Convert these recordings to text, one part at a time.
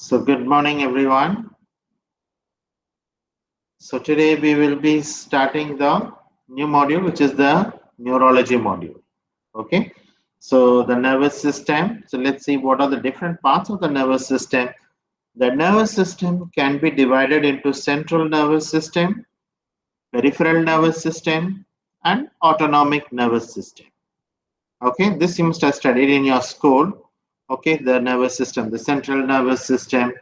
So good morning, everyone. So today we will be starting the new module, which is the neurology module. Okay. So the nervous system. So let's see what are the different parts of the nervous system. The nervous system can be divided into central nervous system, peripheral nervous system, and autonomic nervous system. Okay. This you must have studied in your school. Okay. The nervous system, the central nervous system,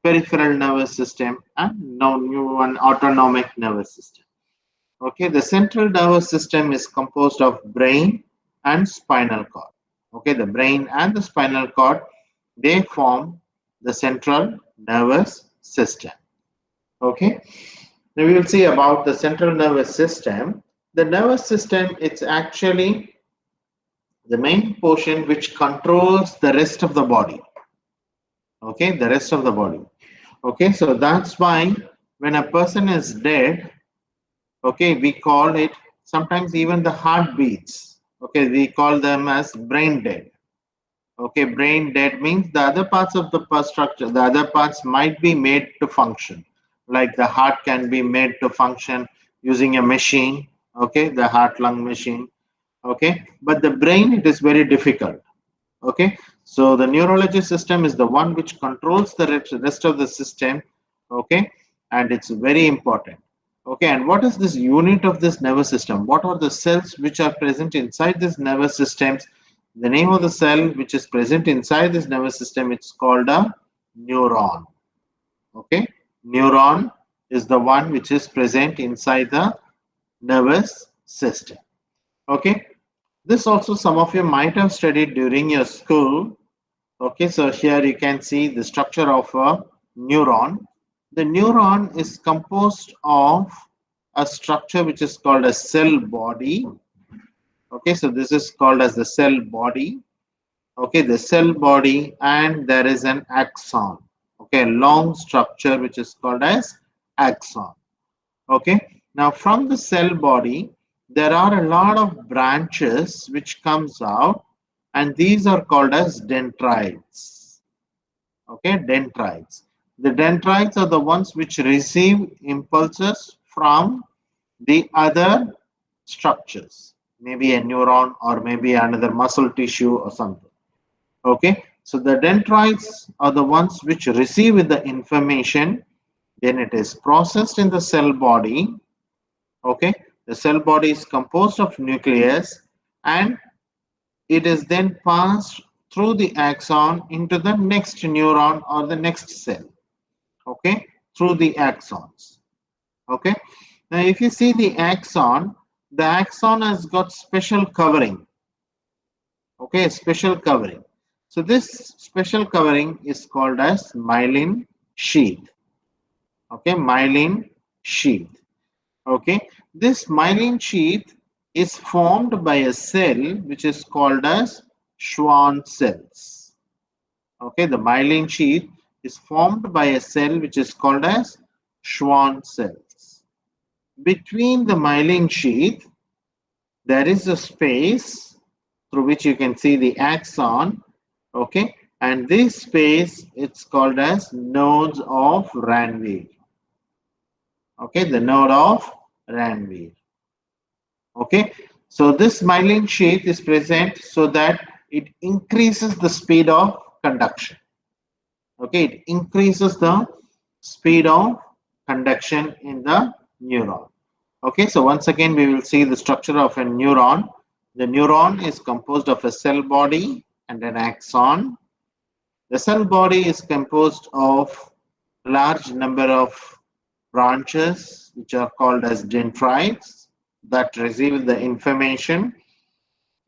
peripheral nervous system, and now new one, autonomic nervous system. Okay, the central nervous system is composed of brain and spinal cord. Okay, the brain and the spinal cord, they form the central nervous system. Okay, now we will see about the central nervous system. The nervous system, it's actually the main portion which controls the rest of the body. Okay, the rest of the body. Okay, so that's why when a person is dead, okay, we call it, sometimes even the heartbeats, okay, we call them as brain dead. Okay, brain dead means the other parts of the structure, the other parts might be made to function, like the heart can be made to function using a machine, okay, the heart lung machine. Okay, but the brain, it is very difficult. Okay, so the neurology system is the one which controls the rest of the system. Okay, and it's very important. Okay, and what is this unit of this nervous system? What are the cells which are present inside this nervous systems? The name of the cell which is present inside this nervous system, it's called a neuron. Okay, neuron is the one which is present inside the nervous system. Okay, this also some of you might have studied during your school. Okay, so here you can see the structure of a neuron. The neuron is composed of a structure which is called a cell body. Okay, so this is called as the cell body. Okay, the cell body, and there is an axon. Okay, a long structure which is called as axon. Okay, now from the cell body, there are a lot of branches which comes out, and these are called as dendrites. Okay, dendrites. The dendrites are the ones which receive impulses from the other structures, maybe a neuron or maybe another muscle tissue or something. Okay, so the dendrites are the ones which receive the information, then it is processed in the cell body. Okay, the cell body is composed of nucleus, and it is then passed through the axon into the next neuron or the next cell. Okay, through the axons. Okay, now if you see the axon has got special covering. Okay, special covering. So this special covering is called as myelin sheath. Okay, myelin sheath. Okay, this myelin sheath is formed by a cell which is called as Schwann cells. Okay, the myelin sheath is formed by a cell which is called as Schwann cells. Between the myelin sheath, there is a space through which you can see the axon. Okay, and this space, it's called as nodes of Ranvier. Okay, the node of Ranvier. Okay, so this myelin sheath is present so that it increases the speed of conduction. Okay, it increases the speed of conduction in the neuron. Okay, so once again we will see the structure of a neuron. The neuron is composed of a cell body and an axon. The cell body is composed of large number of branches which are called as dendrites that receive the information.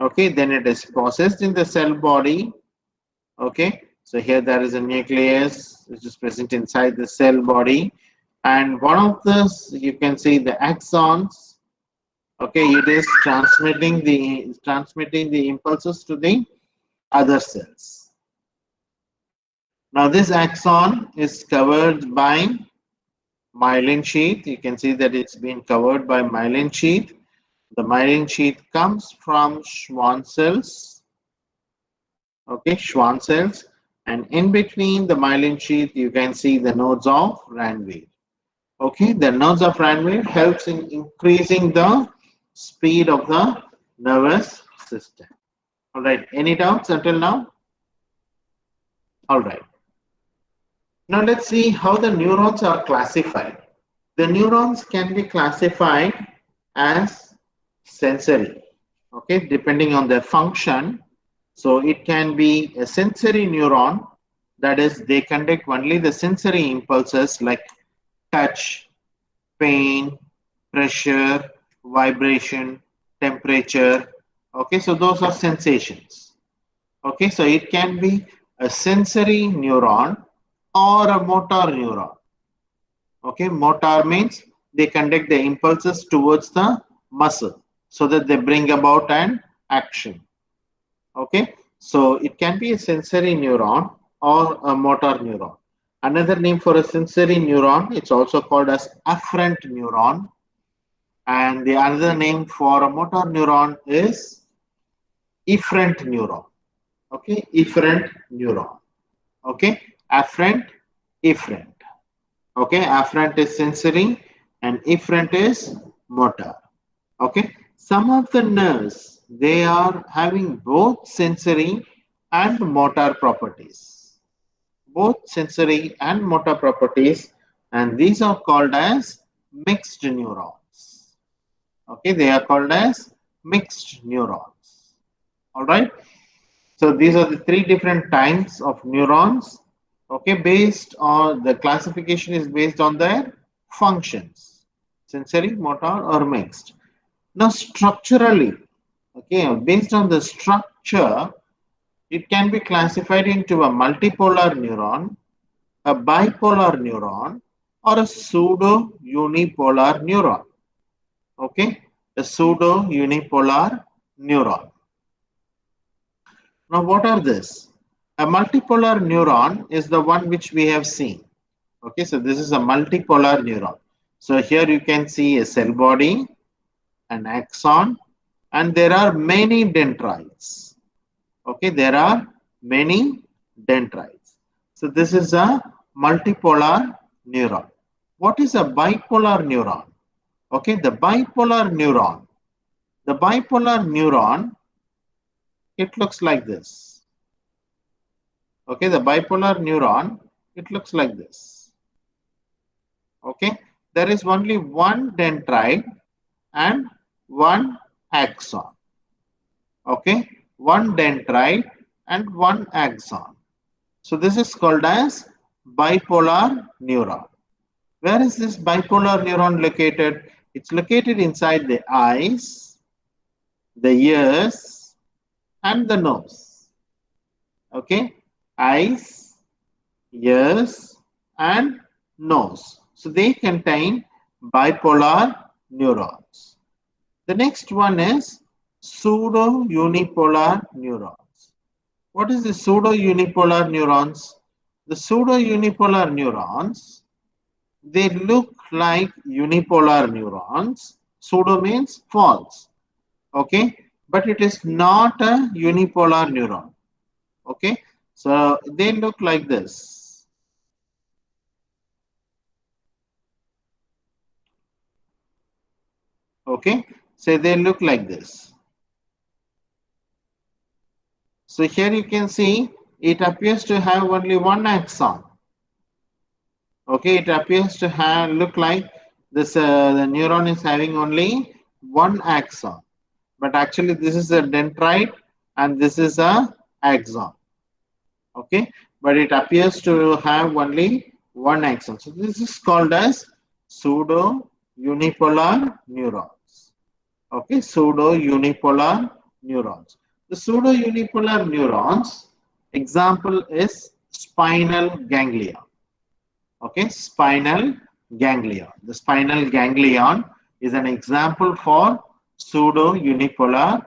Okay, then it is processed in the cell body. Okay, so here there is a nucleus which is present inside the cell body, and one of this, you can see the axons. Okay, it is transmitting the impulses to the other cells. Now this axon is covered by myelin sheath. You can see that it's been covered by myelin sheath. The myelin sheath comes from Schwann cells. Okay, Schwann cells, and in between the myelin sheath you can see the nodes of Ranvier. Okay, the nodes of Ranvier helps in increasing the speed of the nervous system. All right, any doubts until now? All right. Now let's see how the neurons are classified. The neurons can be classified as sensory, okay, depending on their function. So it can be a sensory neuron, that is, they conduct only the sensory impulses like touch, pain, pressure, vibration, temperature. Okay, so those are sensations. Okay, so it can be a sensory neuron or a motor neuron. Okay, motor means they conduct the impulses towards the muscle so that they bring about an action. Okay, so it can be a sensory neuron or a motor neuron. Another name for a sensory neuron, it's also called as afferent neuron. And the other name for a motor neuron is efferent neuron. Okay, efferent neuron. Okay, afferent, efferent. Okay, afferent is sensory and efferent is motor. Okay, some of the nerves, they are having both sensory and motor properties. Both sensory and motor properties, and these are called as mixed neurons. Okay, they are called as mixed neurons. All right. So these are the three different types of neurons. Okay, based on the classification is based on their functions, sensory, motor, or mixed. Now, structurally, okay, based on the structure, it can be classified into a multipolar neuron, a bipolar neuron, or a pseudo unipolar neuron. Okay, a pseudo unipolar neuron. Now, what are this? A multipolar neuron is the one which we have seen. Okay, so this is a multipolar neuron. So here you can see a cell body, an axon, and there are many dendrites. Okay, there are many dendrites. So this is a multipolar neuron. What is a bipolar neuron? Okay, the bipolar neuron. The bipolar neuron, it looks like this. Okay, the bipolar neuron, it looks like this. Okay, there is only one dendrite and one axon. Okay, one dendrite and one axon. So this is called as bipolar neuron. Where is this bipolar neuron located? It's located inside the eyes, the ears, and the nose. Okay, eyes, ears, and nose. So they contain bipolar neurons. The next one is pseudo unipolar neurons. What is the pseudo unipolar neurons? The pseudo unipolar neurons, they look like unipolar neurons. Pseudo means false. Okay, but it is not a unipolar neuron. Okay, so they look like this. Okay, so they look like this. So here you can see it appears to have only one axon. Okay, it appears to have look like this the neuron is having only one axon, but actually this is a dendrite and this is a axon. Okay, but it appears to have only one axon. So this is called as pseudo unipolar neurons. Okay, pseudo unipolar neurons. The pseudo unipolar neurons example is spinal ganglia. Okay, spinal ganglia. The spinal ganglion is an example for pseudo unipolar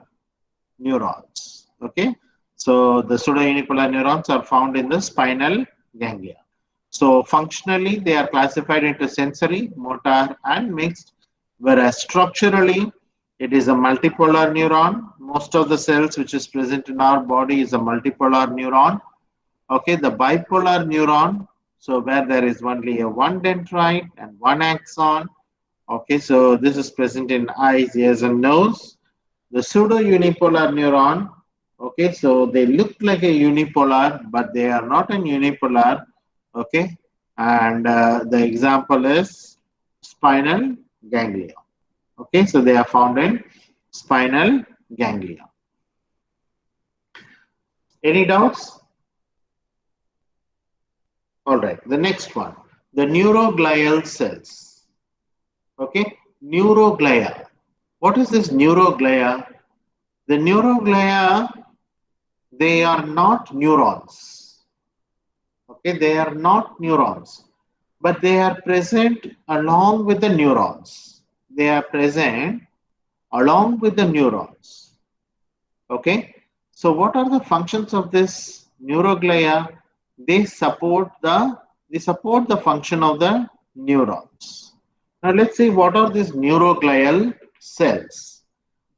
neurons. Okay, so the pseudo unipolar neurons are found in the spinal ganglia. So functionally they are classified into sensory, motor, and mixed, whereas structurally it is a multipolar neuron. Most of the cells which is present in our body is a multipolar neuron. Okay, the bipolar neuron, so where there is only a one dendrite and one axon. Okay, so this is present in eyes, ears, and nose. The pseudo unipolar neuron, okay, so they look like a unipolar, but they are not an unipolar. Okay, and the example is spinal ganglia. Okay, so they are found in spinal ganglia. Any doubts? All right, the next one, the neuroglial cells. Okay, neuroglia. What is this neuroglia? The neuroglia, they are not neurons. Okay, they are not neurons, but they are present along with the neurons. They are present along with the neurons. Okay, so what are the functions of this neuroglia? They support the function of the neurons. Now let's see what are these neuroglial cells.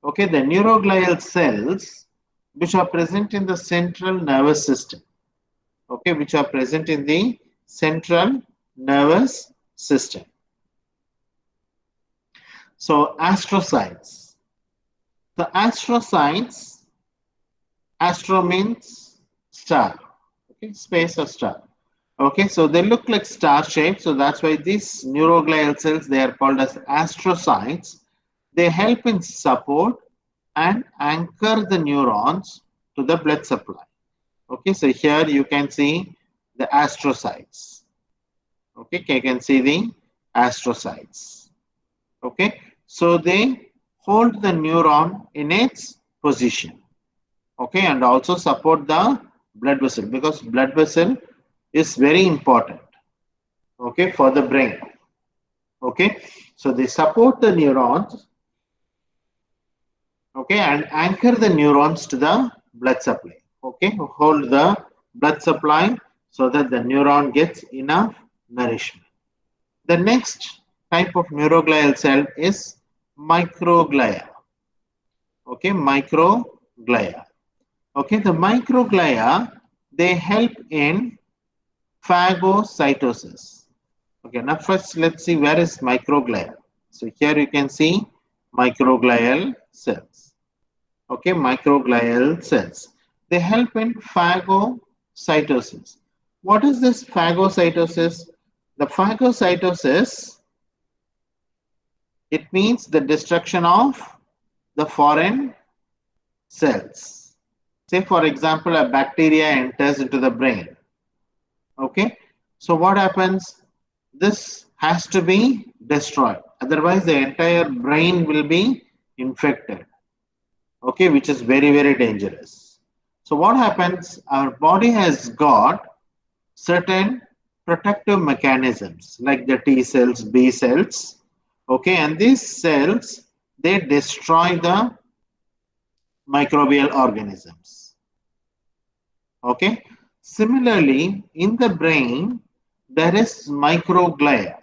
Okay, the neuroglial cells which are present in the central nervous system. Okay, which are present in the central nervous system. So astrocytes. The astrocytes, astro means star. Okay, space or star. Okay, so they look like star shaped. So that's why these neuroglial cells, they are called as astrocytes. They help in support and anchor the neurons to the blood supply. Okay, so here you can see the astrocytes. Okay, you can see the astrocytes. Okay, so they hold the neuron in its position. Okay, and also support the blood vessel, because blood vessel is very important. Okay, for the brain. Okay, so they support the neurons. Okay, and anchor the neurons to the blood supply. Okay, hold the blood supply so that the neuron gets enough nourishment. The next type of neuroglial cell is microglia. Okay, microglia. Okay, the microglia, they help in phagocytosis. Okay, now first let's see where is microglia. So here you can see microglial cells. Okay, microglial cells. They help in phagocytosis. What is this phagocytosis? The phagocytosis, it means the destruction of the foreign cells. Say for example, a bacteria enters into the brain. Okay, so what happens? This has to be destroyed. Otherwise, the entire brain will be infected. Okay, which is very, very dangerous. So what happens? Our body has got certain protective mechanisms like the T cells, B cells. Okay, and these cells, they destroy the microbial organisms. Okay, similarly, in the brain, there is microglia.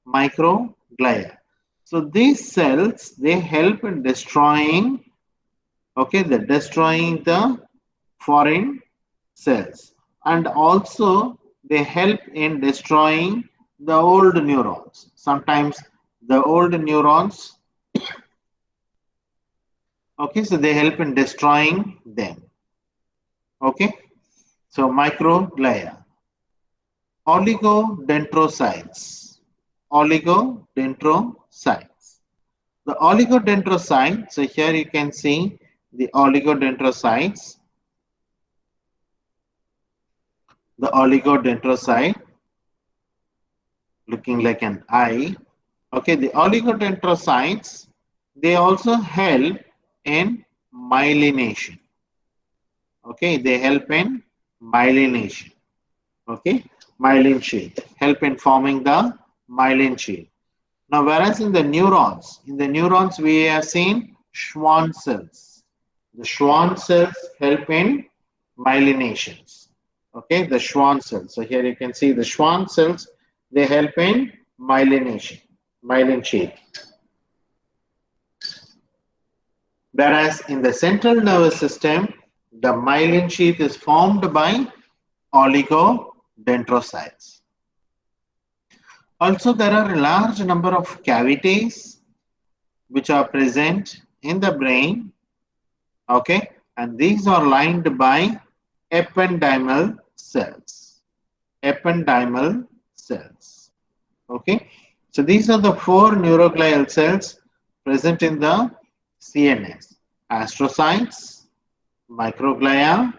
Microglia. So these cells, they help in destroying, okay, destroying the foreign cells, and also they help in destroying the old neurons. Sometimes the old neurons, okay, so they help in destroying them. Okay, so microglia. Oligodendrocytes. Oligodendrocytes. The oligodendrocyte, so here you can see the oligodendrocytes. The oligodendrocyte looking like an eye. Okay, the oligodendrocytes, they also help in myelination. Okay, they help in myelination. Okay, myelin sheath, help in forming the myelin sheath. Now, whereas in the neurons we have seen Schwann cells. The Schwann cells help in myelinations. Okay, the Schwann cells. So here you can see the Schwann cells, they help in myelination, myelin sheath. Whereas in the central nervous system, the myelin sheath is formed by oligodendrocytes. Also, there are a large number of cavities which are present in the brain, okay, and these are lined by ependymal cells. Ependymal cells, okay. So these are the four neuroglial cells present in the CNS: astrocytes, microglia,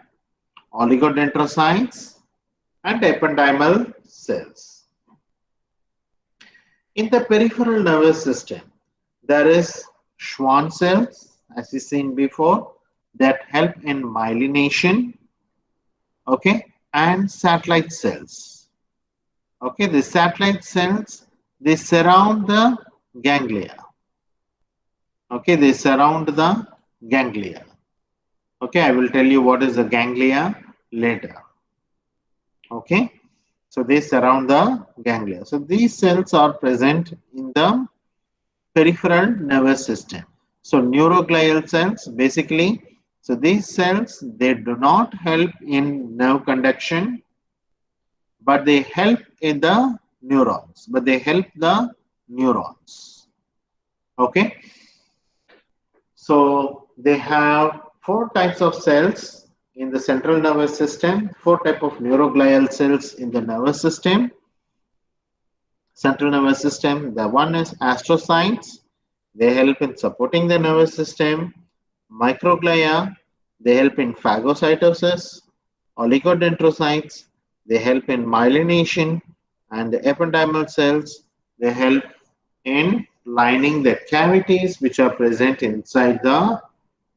oligodendrocytes, and ependymal cells. In the peripheral nervous system, there is Schwann cells, as we seen before, that help in myelination, okay, and satellite cells. Okay, the satellite cells, they surround the ganglia. Okay, they surround the ganglia. Okay, I will tell you what is the ganglia later. Okay, so they surround the ganglia. So these cells are present in the peripheral nervous system. So neuroglial cells, basically, so these cells, they do not help in nerve conduction, but they help in the neurons, Okay, so they have four types of cells in the central nervous system, four types of neuroglial cells in the nervous system. Central nervous system, the one is astrocytes, they help in supporting the nervous system. Microglia, they help in phagocytosis. Oligodendrocytes, they help in myelination. And the ependymal cells, they help in lining the cavities which are present inside the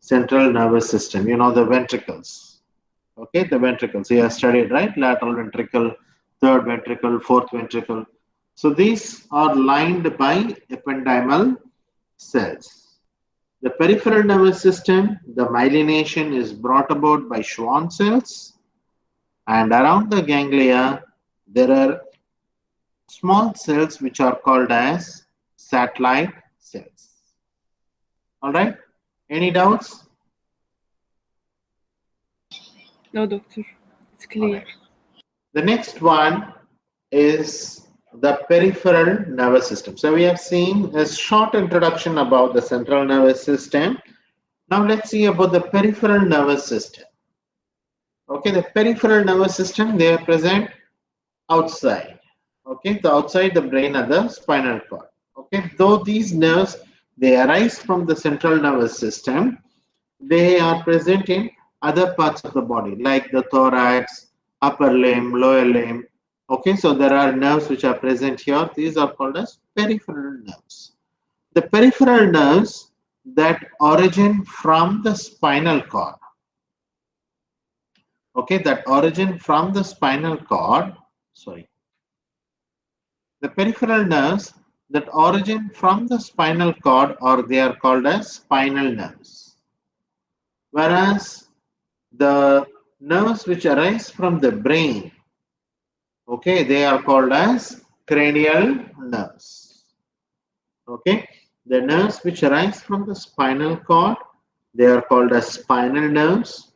central nervous system. You know, the ventricles. Okay, the ventricles. You have studied, right? Lateral ventricle, third ventricle, fourth ventricle. So these are lined by ependymal cells. The peripheral nervous system, the myelination is brought about by Schwann cells, and around the ganglia, there are small cells which are called as satellite cells. All right, any doubts? No, doctor. It's clear. Right. The next one is the peripheral nervous system. So we have seen a short introduction about the central nervous system. Now let's see about the peripheral nervous system. Okay, the peripheral nervous system, they are present outside. Okay, the outside the brain and the spinal cord. Okay, though these nerves, they arise from the central nervous system, they are present in other parts of the body like the thorax, upper limb, lower limb. Okay, so there are nerves which are present here. These are called as peripheral nerves. The peripheral nerves that origin from the spinal cord. Okay, that origin from the spinal cord, the peripheral nerves that origin from the spinal cord, or they are called as spinal nerves. Whereas the nerves which arise from the brain, okay, they are called as cranial nerves. Okay, the nerves which arise from the spinal cord, they are called as spinal nerves,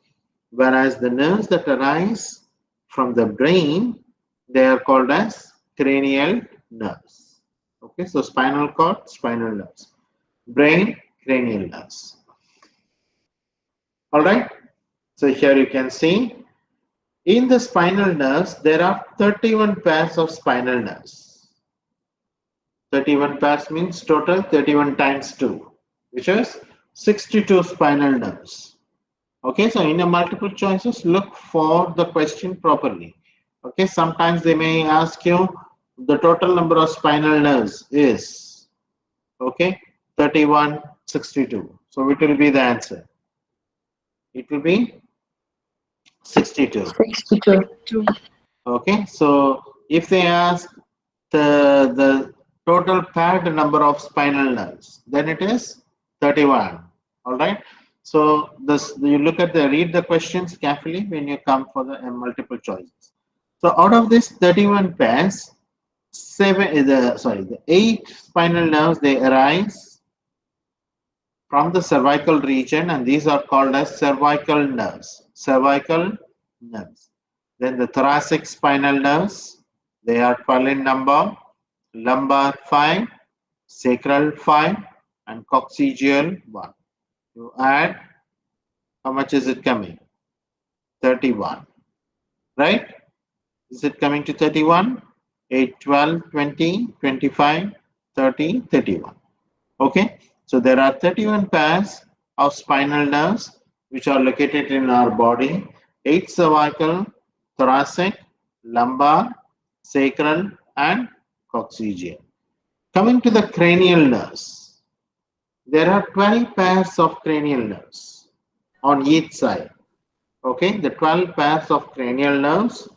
whereas the nerves that arise from the brain, they are called as cranial nerves. Okay, so spinal cord, spinal nerves, brain, cranial nerves. All right, so here you can see in the spinal nerves, there are 31 pairs of spinal nerves. 31 pairs means total 31 times 2, which is 62 spinal nerves. Okay, so in a multiple choices, look for the question properly. Okay, sometimes they may ask you the total number of spinal nerves is, okay, 31, 62. So it will be the answer. It will be 62. 62. Okay, so if they ask the total paired number of spinal nerves, then it is 31. All right. So this, you look at the, read the questions carefully when you come for the multiple choices. So out of this 31 pairs, the 8 spinal nerves, they arise from the cervical region, and these are called as cervical nerves. Cervical nerves. Then the thoracic spinal nerves, they are 12 in number. Lumbar 5, sacral 5, and coccygeal 1. You add, how much is it coming? 31, right? Is it coming to 31? 8, 12, 20, 25, 30, 31. Okay, so there are 31 pairs of spinal nerves which are located in our body: 8 cervical, thoracic, lumbar, sacral, and coccygeal. Coming to the cranial nerves, there are 12 pairs of cranial nerves on each side. Okay, the 12 pairs of cranial nerves,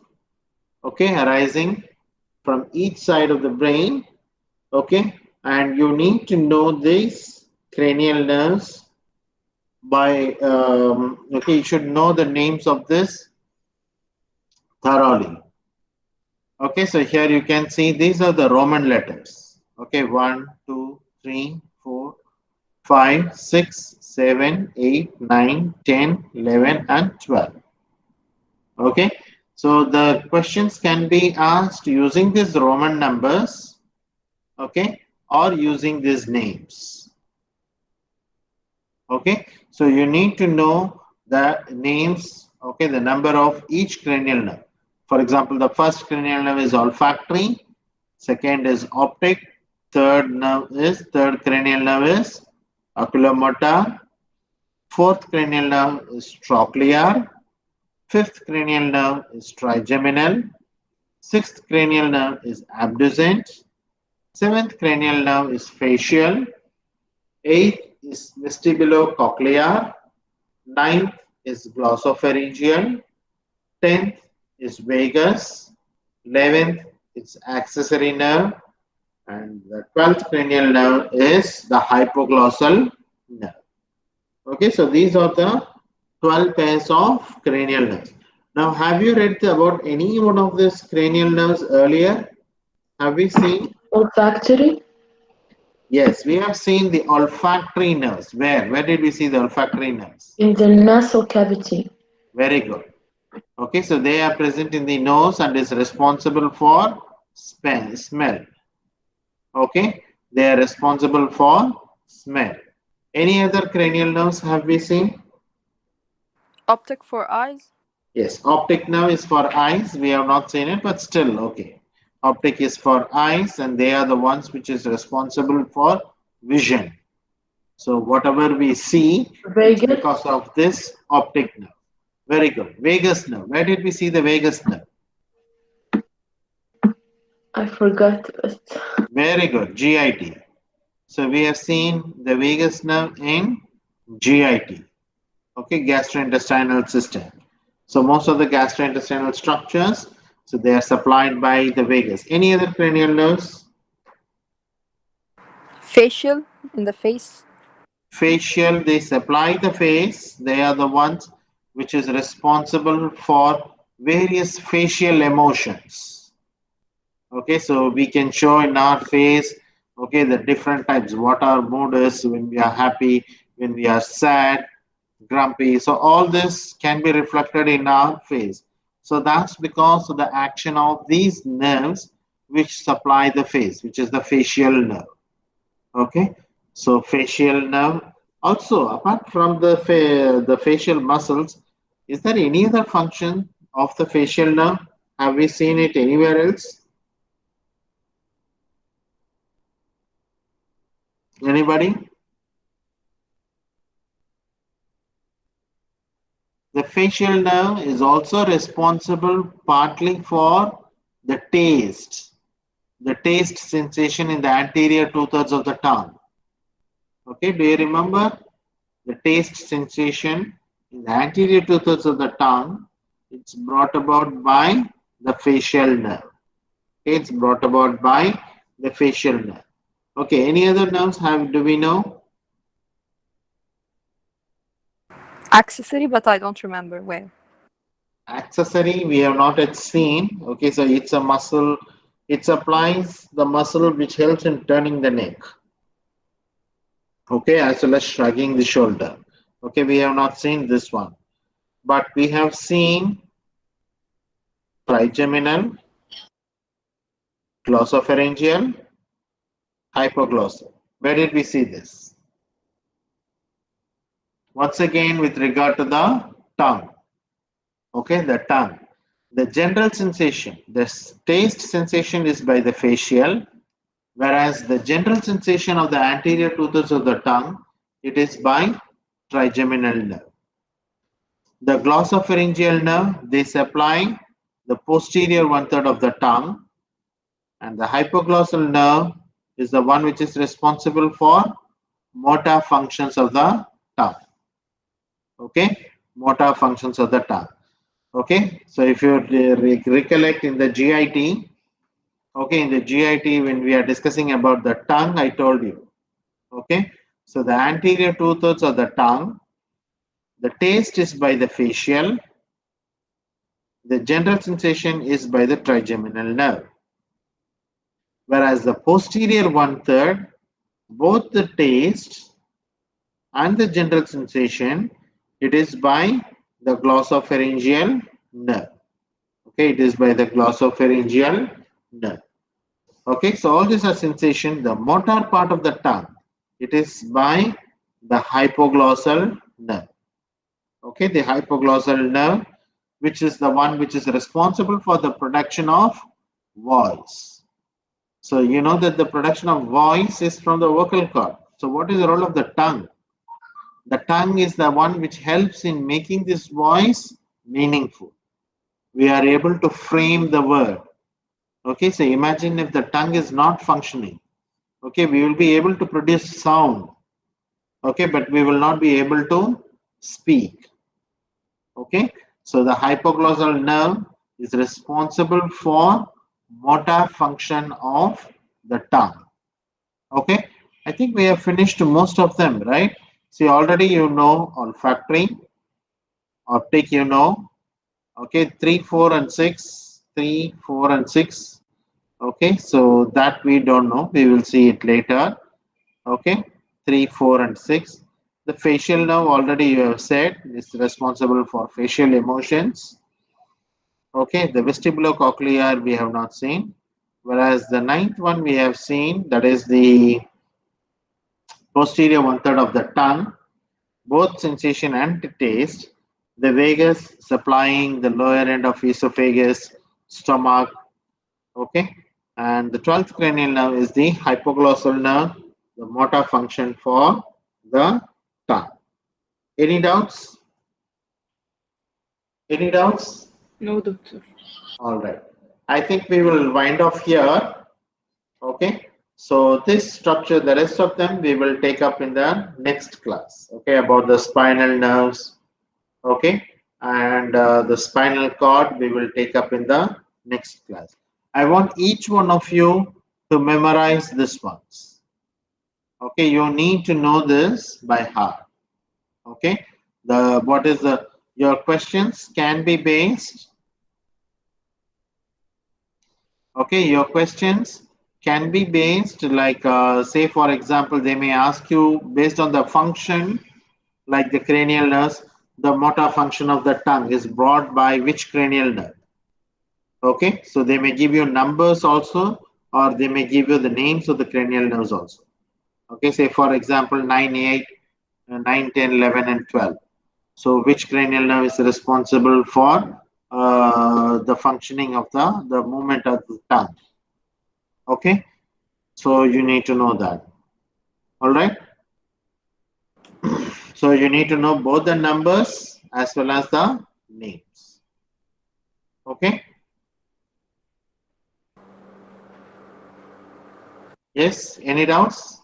okay, arising from each side of the brain. Okay, and you need to know these cranial nerves by okay, you should know the names of this thoroughly. Okay, so here you can see these are the Roman letters. Okay, 1, 2, 3, 4, 5, 6, 7, 8, 9, 10, 11, and 12. Okay, so the questions can be asked using these Roman numbers, okay, or using these names. Okay, so you need to know the names, okay, the number of each cranial nerve. For example, the first cranial nerve is olfactory, second is optic, third cranial nerve is oculomotor, fourth cranial nerve is trochlear, fifth cranial nerve is trigeminal, sixth cranial nerve is abducent, seventh cranial nerve is facial, eighth is vestibulocochlear, ninth is glossopharyngeal, 10th is vagus, 11th is accessory nerve, and the 12th cranial nerve is the hypoglossal nerve. Okay, so these are the 12 pairs of cranial nerves. Now, have you read about any one of these cranial nerves earlier? Have we seen? Olfactory Yes, we have seen the olfactory nerves. Where? Where did we see the olfactory nerves? in the nasal cavity. Very good. Okay, so they are present in the nose and is responsible for smell. Okay, they are responsible for smell. Any other cranial nerves have we seen? Optic for eyes. Yes, optic nerve is for eyes. We have not seen it, but still okay. Optic is for eyes, and they are the ones which is responsible for vision. So whatever we see, it's Vagus, because of this optic nerve. Very good. Vagus nerve. Where did we see the vagus nerve? I forgot it. Very good. GIT. So we have seen the vagus nerve in GIT. Okay, gastrointestinal system. So most of the gastrointestinal structures, so they are supplied by the vagus. Any other cranial nerves? Facial in the face. Facial, they supply the face. They are the ones which is responsible for various facial emotions. Okay, so we can show in our face, okay, the different types, what our mood is when we are happy, when we are sad, grumpy. So all this can be reflected in our face. So that's because of the action of these nerves which supply the face, which is the facial nerve. Okay, so facial nerve. Also, apart from the facial muscles, is there any other function of the facial nerve? Have we seen it anywhere else? Anybody? The facial nerve is also responsible partly for the taste sensation in the anterior two-thirds of the tongue. Okay, do you remember the taste sensation in the anterior two-thirds of the tongue? It's brought about by the facial nerve. Okay, it's brought about by the facial nerve. Okay, any other nerves do we know? Accessory, but I don't remember where. Accessory we have not yet seen. Okay, so it's a muscle. It supplies the muscle which helps in turning the neck. Okay, as well as shrugging the shoulder. Okay, we have not seen this one, but we have seen trigeminal, glossopharyngeal, hypoglossal. Where did we see this? Once again, with regard to the tongue. Okay, the tongue. The general sensation, the taste sensation is by the facial, whereas the general sensation of the anterior two-thirds of the tongue, it is by trigeminal nerve. The glossopharyngeal nerve, they supply the posterior one-third of the tongue, and the hypoglossal nerve is the one which is responsible for motor functions of the tongue. Okay, motor functions of the tongue. Okay, so if you recollect in the GIT, okay, in the GIT when we are discussing about the tongue, I told you. Okay, so the anterior two-thirds of the tongue, the taste is by the facial, the general sensation is by the trigeminal nerve. Whereas the posterior one-third, both the taste and the general sensation, it is by the glossopharyngeal nerve. Okay, it is by the glossopharyngeal nerve. Okay, so all these are sensation. The motor part of the tongue, it is by the hypoglossal nerve. Okay, the hypoglossal nerve, which is the one which is responsible for the production of voice. So you know that the production of voice is from the vocal cord. So what is the role of the tongue? The tongue is the one which helps in making this voice meaningful. We are able to frame the word. Okay, so imagine if the tongue is not functioning. Okay, we will be able to produce sound. Okay, but we will not be able to speak. Okay, so the hypoglossal nerve is responsible for motor function of the tongue. Okay, I think we have finished most of them, right? See, already you know olfactory, optic, you know. Okay, 3, 4, and 6. 3, 4, and 6. Okay, so that we don't know. We will see it later. Okay, 3, 4, and 6. The facial nerve, already you have said, is responsible for facial emotions. Okay, the vestibulocochlear we have not seen. Whereas the ninth one we have seen, that is the posterior one-third of the tongue, both sensation and taste. The vagus supplying the lower end of esophagus, stomach. Okay, and the 12th cranial nerve is the hypoglossal nerve, the motor function for the tongue. Any doubts? Any doubts? No, doctor. All right. I think we will wind off here. Okay. So this structure, the rest of them we will take up in the next class. Okay, about the spinal nerves. Okay, and the spinal cord we will take up in the next class. I want each one of you to memorize this ones. Okay, you need to know this by heart. Okay, the what is the your questions can be based. Okay, your questions can be based like say for example they may ask you based on the function like the cranial nerves, the motor function of the tongue is brought by which cranial nerve. Okay, so they may give you numbers also, or they may give you the names of the cranial nerves also. Okay, say for example 9, 8, 9, 10, 11, and 12. So which cranial nerve is responsible for the functioning of the movement of the tongue? Okay, so you need to know that. All right. So you need to know both the numbers as well as the names. Okay. Yes, any doubts?